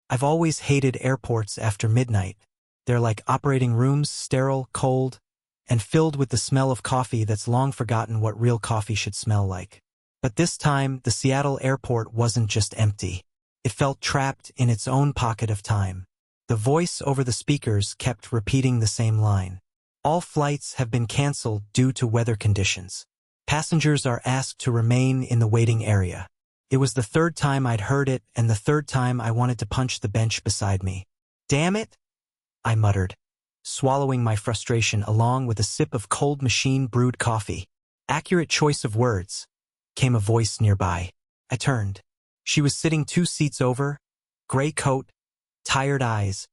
I've always hated airports after midnight. They're like operating rooms, sterile, cold, and filled with the smell of coffee that's long forgotten what real coffee should smell like. But this time, the Seattle airport wasn't just empty. It felt trapped in its own pocket of time. The voice over the speakers kept repeating the same line. All flights have been canceled due to weather conditions. Passengers are asked to remain in the waiting area. It was the third time I'd heard it, and the third time I wanted to punch the bench beside me. "Damn it!" I muttered, swallowing my frustration along with a sip of cold machine-brewed coffee. "Accurate choice of words," came a voice nearby. I turned. She was sitting 2 seats over, gray coat, tired eyes,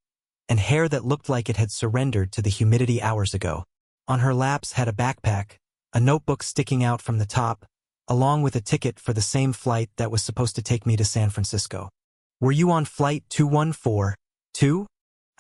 and hair that looked like it had surrendered to the humidity hours ago. On her laps had a backpack, a notebook sticking out from the top, along with a ticket for the same flight that was supposed to take me to San Francisco. "Were you on flight 2142?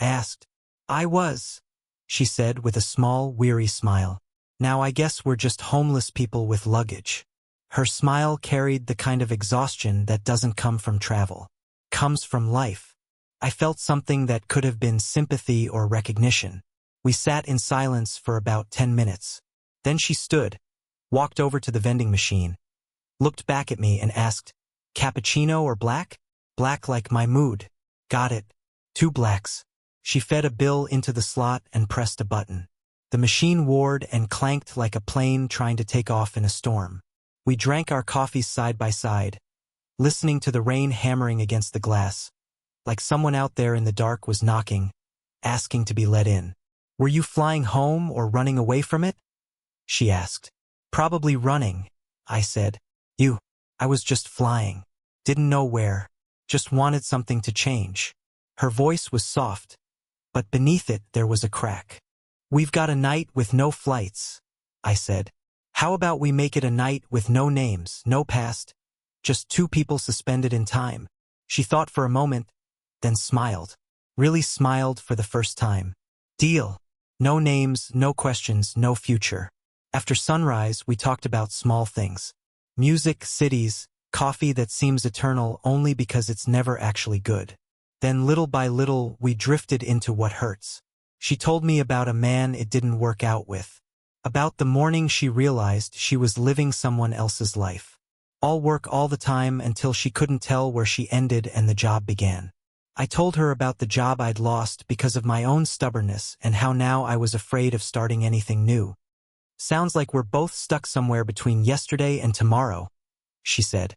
I asked. "I was," she said with a small, weary smile. "Now I guess we're just homeless people with luggage." Her smile carried the kind of exhaustion that doesn't come from travel. Comes from life. I felt something that could have been sympathy or recognition. We sat in silence for about 10 minutes. Then she stood, walked over to the vending machine, looked back at me and asked, "Cappuccino or black?" "Black like my mood." "Got it. 2 blacks." She fed a bill into the slot and pressed a button. The machine whirred and clanked like a plane trying to take off in a storm. We drank our coffees side by side, listening to the rain hammering against the glass, like someone out there in the dark was knocking, asking to be let in. "Were you flying home or running away from it?" she asked. "Probably running," I said. I was just flying. Didn't know where. Just wanted something to change." Her voice was soft, but beneath it there was a crack. "We've got a night with no flights," I said. "How about we make it a night with no names, no past, just 2 people suspended in time?" She thought for a moment, then smiled. Really smiled for the first time. "Deal. No names, no questions, no future." After sunrise, we talked about small things. Music, cities, coffee that seems eternal only because it's never actually good. Then little by little, we drifted into what hurts. She told me about a man it didn't work out with. About the morning she realized she was living someone else's life. All work all the time until she couldn't tell where she ended and the job began. I told her about the job I'd lost because of my own stubbornness and how now I was afraid of starting anything new. "Sounds like we're both stuck somewhere between yesterday and tomorrow," she said,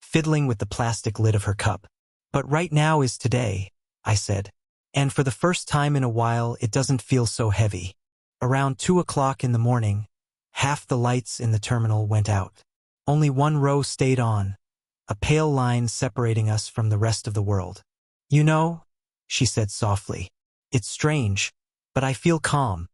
fiddling with the plastic lid of her cup. "But right now is today," I said. "And for the first time in a while it doesn't feel so heavy." Around 2 o'clock in the morning, half the lights in the terminal went out. Only 1 row stayed on, a pale line separating us from the rest of the world. "You know," she said softly, "it's strange, but I feel calm.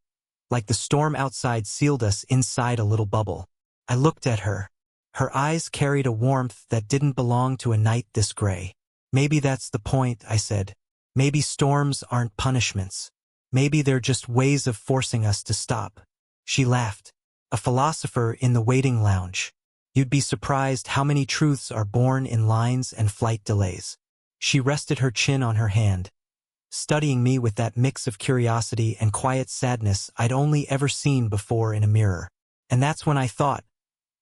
Like the storm outside sealed us inside a little bubble." I looked at her. Her eyes carried a warmth that didn't belong to a night this gray. "Maybe that's the point," I said. "Maybe storms aren't punishments. Maybe they're just ways of forcing us to stop." She laughed. "A philosopher in the waiting lounge. You'd be surprised how many truths are born in lines and flight delays." She rested her chin on her hand, studying me with that mix of curiosity and quiet sadness I'd only ever seen before in a mirror. And that's when I thought,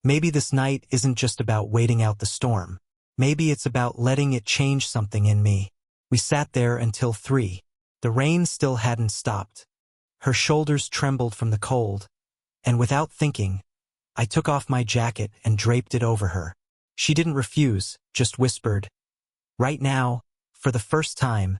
maybe this night isn't just about waiting out the storm. Maybe it's about letting it change something in me. We sat there until 3. The rain still hadn't stopped. Her shoulders trembled from the cold, and without thinking, I took off my jacket and draped it over her. She didn't refuse, just whispered, "Right now, for the first time,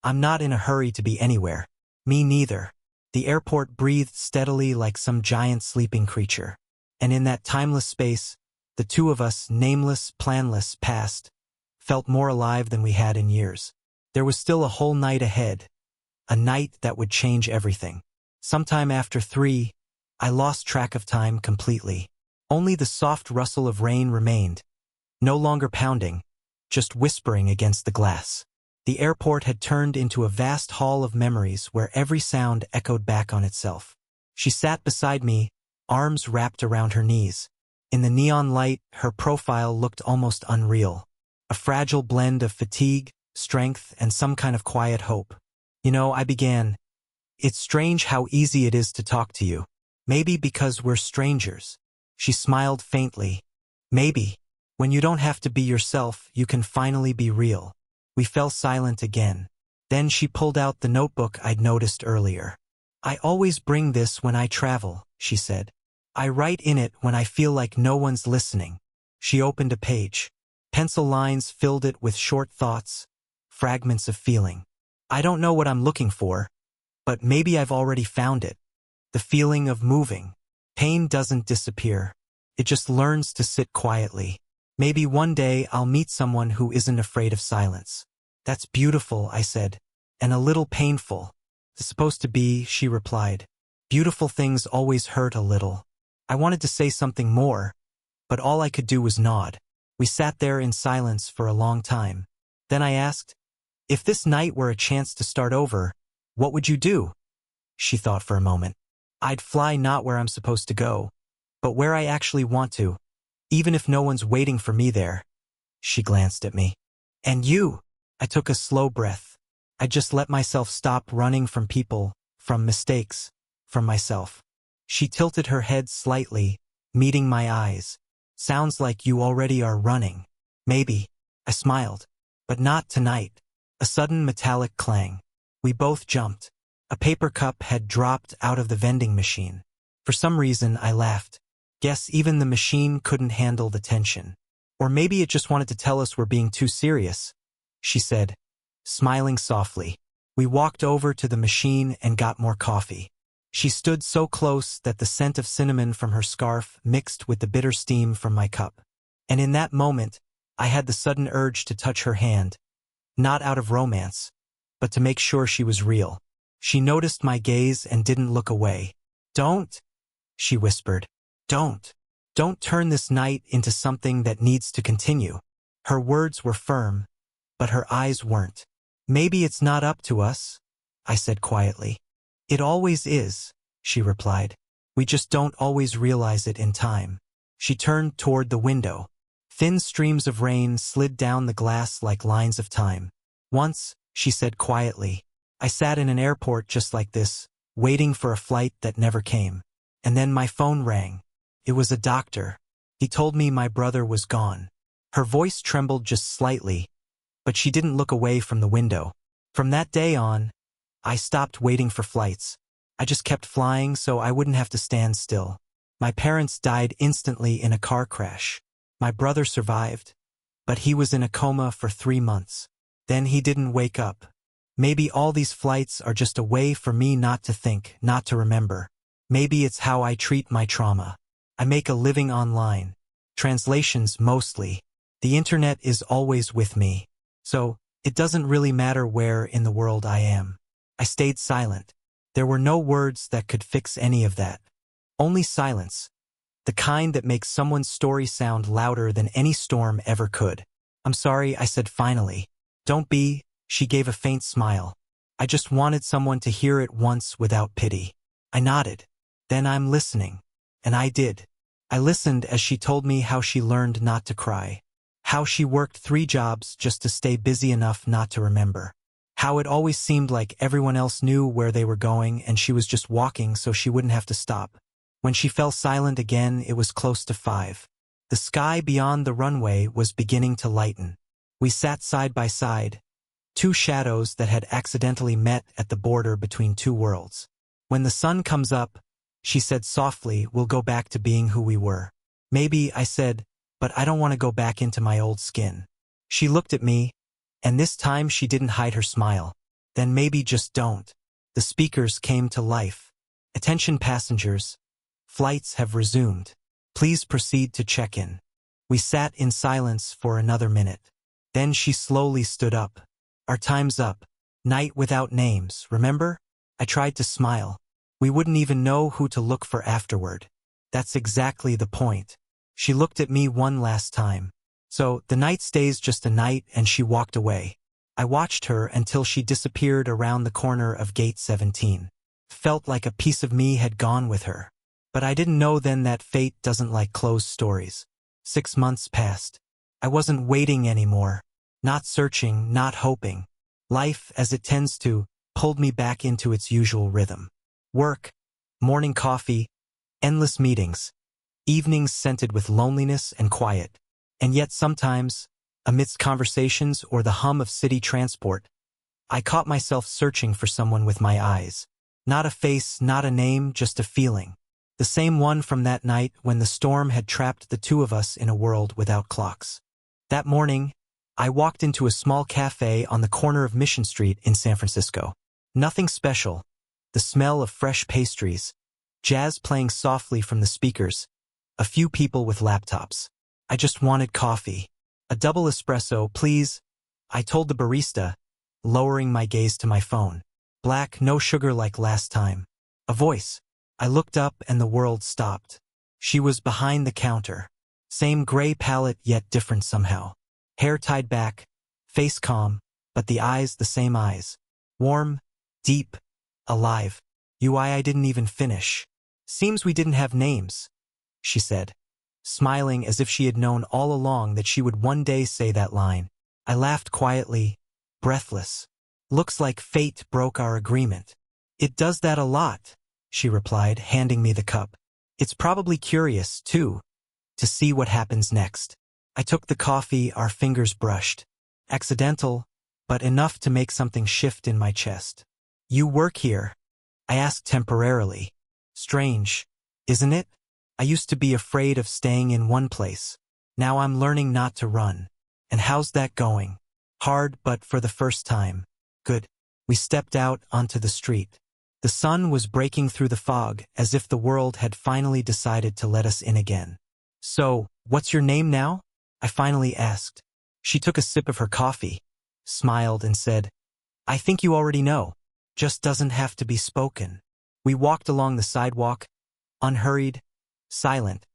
I'm not in a hurry to be anywhere." Me neither. The airport breathed steadily like some giant sleeping creature. And in that timeless space, the 2 of us, nameless, planless, past, felt more alive than we had in years. There was still a whole night ahead, a night that would change everything. Sometime after 3, I lost track of time completely. Only the soft rustle of rain remained, no longer pounding, just whispering against the glass. The airport had turned into a vast hall of memories where every sound echoed back on itself. She sat beside me, arms wrapped around her knees. In the neon light, her profile looked almost unreal. A fragile blend of fatigue, strength, and some kind of quiet hope. I began, "It's strange how easy it is to talk to you. Maybe because we're strangers." She smiled faintly. "Maybe. When you don't have to be yourself, you can finally be real." We fell silent again. Then she pulled out the notebook I'd noticed earlier. "I always bring this when I travel," she said. "I write in it when I feel like no one's listening." She opened a page. Pencil lines filled it with short thoughts, fragments of feeling. I don't know what I'm looking for, but maybe I've already found it. The feeling of moving. Pain doesn't disappear. It just learns to sit quietly. Maybe one day I'll meet someone who isn't afraid of silence. "That's beautiful," I said, "and a little painful." "It's supposed to be," she replied. "Beautiful things always hurt a little." I wanted to say something more, but all I could do was nod. We sat there in silence for a long time. Then I asked, "If this night were a chance to start over, what would you do?" She thought for a moment. "I'd fly not where I'm supposed to go, but where I actually want to, even if no one's waiting for me there." She glanced at me. "And you?" I took a slow breath. I just let myself stop running from people, from mistakes, from myself. She tilted her head slightly, meeting my eyes. "Sounds like you already are running." "Maybe." I smiled. "But not tonight." A sudden metallic clang. We both jumped. A paper cup had dropped out of the vending machine. For some reason, I laughed. Guess even the machine couldn't handle the tension. Or maybe it just wanted to tell us we're being too serious, she said, smiling softly. We walked over to the machine and got more coffee. She stood so close that the scent of cinnamon from her scarf mixed with the bitter steam from my cup. And in that moment, I had the sudden urge to touch her hand, not out of romance, but to make sure she was real. She noticed my gaze and didn't look away. "Don't," she whispered. "Don't. Don't turn this night into something that needs to continue." Her words were firm, but her eyes weren't. "Maybe it's not up to us," I said quietly. "It always is," she replied. "We just don't always realize it in time." She turned toward the window. Thin streams of rain slid down the glass like lines of time. "Once," she said quietly, "I sat in an airport just like this, waiting for a flight that never came. And then my phone rang. It was a doctor. He told me my brother was gone." Her voice trembled just slightly, but she didn't look away from the window. From that day on, I stopped waiting for flights. I just kept flying so I wouldn't have to stand still. My parents died instantly in a car crash. My brother survived, but he was in a coma for 3 months. Then he didn't wake up. Maybe all these flights are just a way for me not to think, not to remember. Maybe it's how I treat my trauma. I make a living online. Translations mostly. The internet is always with me. So, it doesn't really matter where in the world I am. I stayed silent. There were no words that could fix any of that. Only silence. The kind that makes someone's story sound louder than any storm ever could. "I'm sorry," I said finally. "Don't be," she gave a faint smile. "I just wanted someone to hear it once without pity." I nodded. "Then I'm listening." And I did. I listened as she told me how she learned not to cry. How she worked 3 jobs just to stay busy enough not to remember. How it always seemed like everyone else knew where they were going and she was just walking so she wouldn't have to stop. When she fell silent again, it was close to 5. The sky beyond the runway was beginning to lighten. We sat side by side, 2 shadows that had accidentally met at the border between 2 worlds. "When the sun comes up," she said softly, "we'll go back to being who we were." "Maybe," I said, "but I don't want to go back into my old skin." She looked at me, and this time she didn't hide her smile. "Then maybe just don't." The speakers came to life. "Attention passengers. Flights have resumed. Please proceed to check-in." We sat in silence for another minute. Then she slowly stood up. "Our time's up. Night without names, remember?" I tried to smile. "We wouldn't even know who to look for afterward." "That's exactly the point." She looked at me one last time. "So, the night stays just a night," and she walked away. I watched her until she disappeared around the corner of Gate 17. Felt like a piece of me had gone with her. But I didn't know then that fate doesn't like closed stories. 6 months passed. I wasn't waiting anymore. Not searching, not hoping. Life, as it tends to, pulled me back into its usual rhythm. Work, morning coffee, endless meetings, evenings scented with loneliness and quiet. And yet sometimes, amidst conversations or the hum of city transport, I caught myself searching for someone with my eyes. Not a face, not a name, just a feeling. The same one from that night when the storm had trapped the two of us in a world without clocks. That morning, I walked into a small cafe on the corner of Mission Street in San Francisco. Nothing special. The smell of fresh pastries, jazz playing softly from the speakers, a few people with laptops. I just wanted coffee. A double espresso, please, I told the barista, lowering my gaze to my phone. Black, no sugar like last time. A voice. I looked up and the world stopped. She was behind the counter. Same gray palette yet different somehow. Hair tied back, face calm, but the eyes the same eyes. Warm, deep, alive. I didn't even finish. Seems we didn't have names, she said, smiling as if she had known all along that she would one day say that line. I laughed quietly, breathless. Looks like fate broke our agreement. It does that a lot, she replied, handing me the cup. It's probably curious, too, to see what happens next. I took the coffee, our fingers brushed. Accidental, but enough to make something shift in my chest. You work here? I asked temporarily. Strange, isn't it? I used to be afraid of staying in one place. Now I'm learning not to run. And how's that going? Hard, but for the first time. Good. We stepped out onto the street. The sun was breaking through the fog, as if the world had finally decided to let us in again. So, what's your name now? I finally asked. She took a sip of her coffee, smiled and said, I think you already know. Just doesn't have to be spoken. We walked along the sidewalk, unhurried, silent,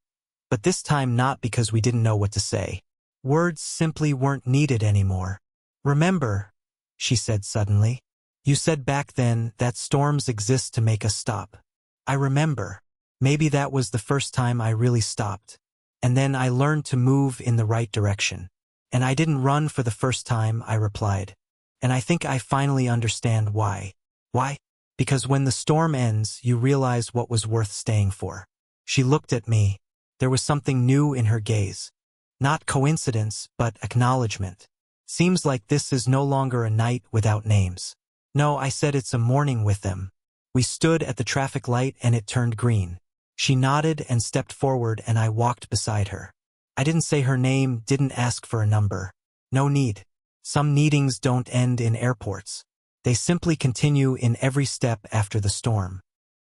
but this time not because we didn't know what to say. Words simply weren't needed anymore. Remember, she said suddenly, you said back then that storms exist to make us stop. I remember. Maybe that was the first time I really stopped. And then I learned to move in the right direction. And I didn't run for the first time, I replied. And I think I finally understand why. Why? Because when the storm ends, you realize what was worth staying for. She looked at me. There was something new in her gaze. Not coincidence, but acknowledgement. Seems like this is no longer a night without names. No, I said, it's a morning with them. We stood at the traffic light and it turned green. She nodded and stepped forward and I walked beside her. I didn't say her name, didn't ask for a number. No need. Some meetings don't end in airports. They simply continue in every step after the storm.